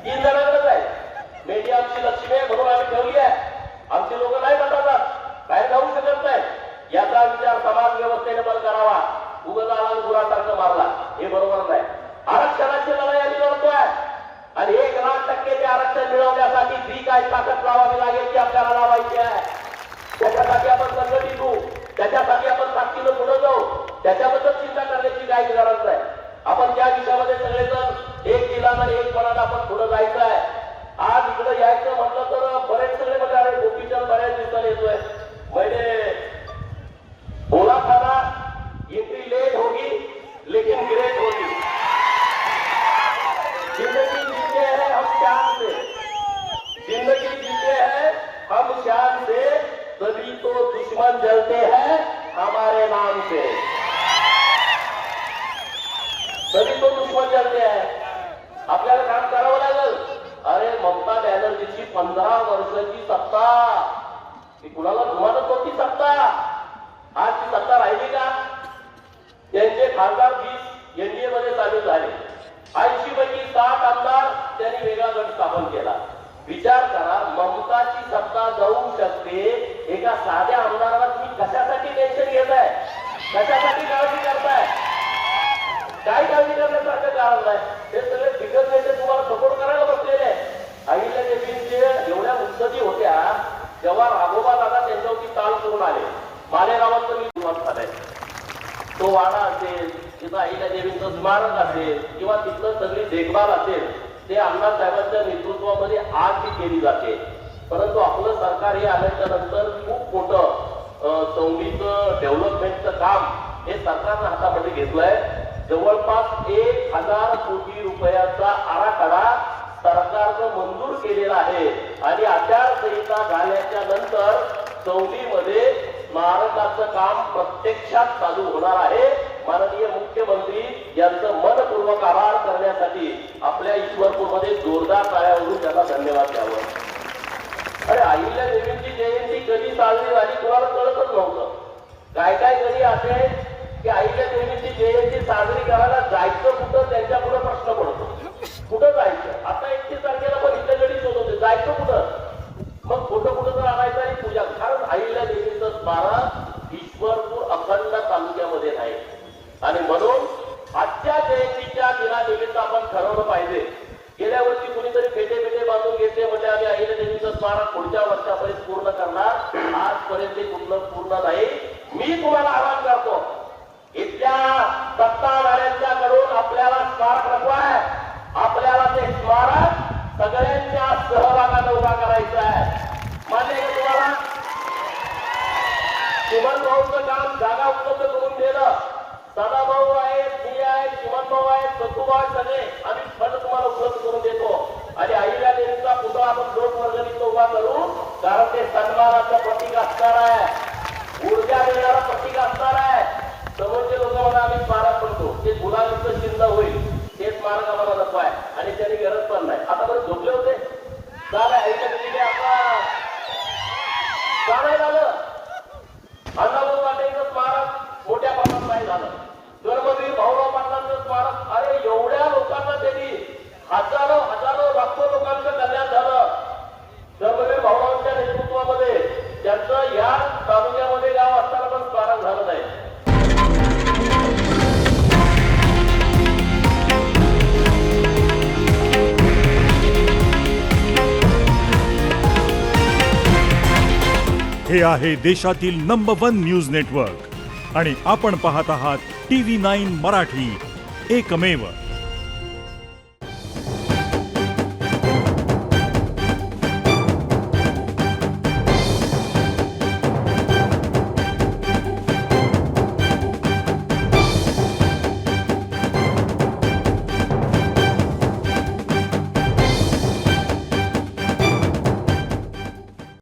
3 जणांकडे आहे. मेंढी आमची लक्ष्मी आहे म्हणून आम्ही ठेवली आहे. आमची लोक नाही जातात, बाहेर जाऊ शकत नाही. याचा विचार समाज व्यवस्थेने पण करावा. उगदाला गुरासारखं मारला हे बरोबर नाही. आरक्षणाची लढाई आम्ही लढतोय आणि 1,00,000% ते आरक्षण मिळवण्यासाठी जी काय ताकद लावावी लागेल ती आपल्याला लावायची आहे. त्याच्यासाठी आपण संघटित होऊ, त्याच्यासाठी आपण ताकदीनं पुढे जाऊ. त्याच्याबद्दल चिंता करण्याची काही गरज नाही. आपण त्या दिशेमध्ये सगळेजण एक दिलान आणि एक मनात आपण पुढे जायचं आहे. आज इकडे यायचं म्हटलं तर बरेच सगळे म्हणजे अरे गोपीचंद बऱ्याच दिवसाला येतोय, म्हणजे बोला था एंट्री लेट होगी लेकिन ग्रेट होगी. जिंदगी जीते हैं हम शान से, जिंदगी जीते हैं हम शान से, तभी तो दुश्मन जलते हैं हमारे नाम से. तभी तो दुश्मन जलते हैं. आपल्याला काम करावं लागेल. अरे ममता बॅनर्जीची 15 वर्षाची सत्ता, ती कुणाला जुमानत होती सत्ता. आज ती सत्ता राहिली का? त्यांचे खासदार 20 एनडीए मध्ये सामील झाले. 80 पैकी 60 आमदार त्यांनी वेगळा गट स्थापन केला. विचार करा, ममताची सत्ता जाऊ शकते, एका साध्या आमदाराला तुम्ही कशासाठी टेन्शन घेताय, कशासाठी काळजी करताय? काय काळजी करण्यासारखं कारण नाही. हे सगळे दिग्गज नेते तुम्हाला सपोर्ट करायला बसलेले आहे. अहिल्यादेवींचे एवढ्या मुत्सदी होत्या जेव्हा राघोबा दादा त्यांच्यावरती ताल करून आले. मालेगावांचं मी सुरुवात झालंय. तो वाडा असेल, तिथं अहिल्यादेवींचं स्मारक असेल किंवा तिथं सगळी देखभाल असेल, ते अण्णासाहेबांच्या नेतृत्वामध्ये आज ती केली जाते. परंतु आपलं सरकार हे आल्याच्या नंतर खूप मोठं संगीचं डेव्हलपमेंटचं काम हे सरकारनं हातामध्ये घेतलंय. जवळपास 1,000 कोटी रुपयाचा आराखडा सरकारनं मंजूर केलेला आहे आणि आचारसंहिता झाल्याच्या नंतर सौदीमध्ये स्मारकाचं काम प्रत्यक्षात चालू होणार आहे. माननीय मुख्यमंत्री यांचं मनपूर्वक आभार करण्यासाठी आपल्या ईश्वरपूरमध्ये जोरदार टाळ्यावरून त्यांना धन्यवाद द्यावं. अरे अहिल्यादेवींची जयंती कधी साजरी झाली कोणाला कळतच नव्हतं. काय काय कधी असे की अहिल्यादेवींची जयंती साजरी करायला जायचं कुठं, त्यांच्या पुढे प्रश्न पडतो. कुठं जायचं? आता 31 तारखेला पण इथं गडीच होत होते, जायचं कुठं? मग कुठं तर आणायचं आणि पूजा. कारण अहिल्यादेवींचं स्मारक ईश्वरपूर अखंड तालुक्यामध्ये आहे आणि म्हणून आजच्या जयंतीच्या दिनानिमित्त आपण ठरवलं पाहिजे. गेल्या वर्षी कुणीतरी फेटे बांधून घेतले म्हणजे आम्ही अहिल्यादेवींचं स्मारक पुढच्या वर्षापर्यंत पूर्ण करणार. आजपर्यंत ते पूर्ण नाही. मी तुम्हाला आवाहन करतो, इथल्या सत्ताधाऱ्यांच्याकडून आपल्याला स्मारक नको आहे. आपल्याला ते स्मारक सगळ्यांच्या सहभागाने उभा करायचं आहे. मान्य आहे तुम्हाला? चिमन भाऊचं काम जागा उपलब्ध करून दिलं. सदाभाऊ आहेत, मी आहे, चिमन भाऊ आहेत, सत्तूभाऊ आहेत, सगळे आम्ही फंड तुम्हाला उपलब्ध करून देतो आणि अहिल्यादेवींचा पुतळा आपण लोकवर्गणीचा उभा करू. कारण ते सन्मानाचं प्रतीक असणार आहे, ऊर्जा देणारं प्रतीक असणार आहे. समोरचे लोक मला आम्ही स्मारक म्हणतो, ते गुलाबीचं चिन्ह होईल, ते स्मारक आम्हाला नको आहे आणि त्याची गरज पण नाही. आता बरं झोपले होते काय अहिल्यादेवीने आता का नाही झालं? अण्णाभाऊ साठेंचं स्मारक मोठ्या प्रमाणात नाही झालं. धर्मवीर भाऊराव पाटलांचं स्मारक, अरे एवढ्या लोकांना त्यांनी हजारो लाखो लोकांचं कल्याण झालं. धर्मवीर भाऊरावांच्या नेतृत्वामध्ये त्यांचं या तालुक्यामध्ये गाव असताना पण स्मारक झालं नाही. हे आहे देशातील नंबर 1 न्यूज नेटवर्क आणि आपण पाहत आहात TV9 मराठी, एकमेव.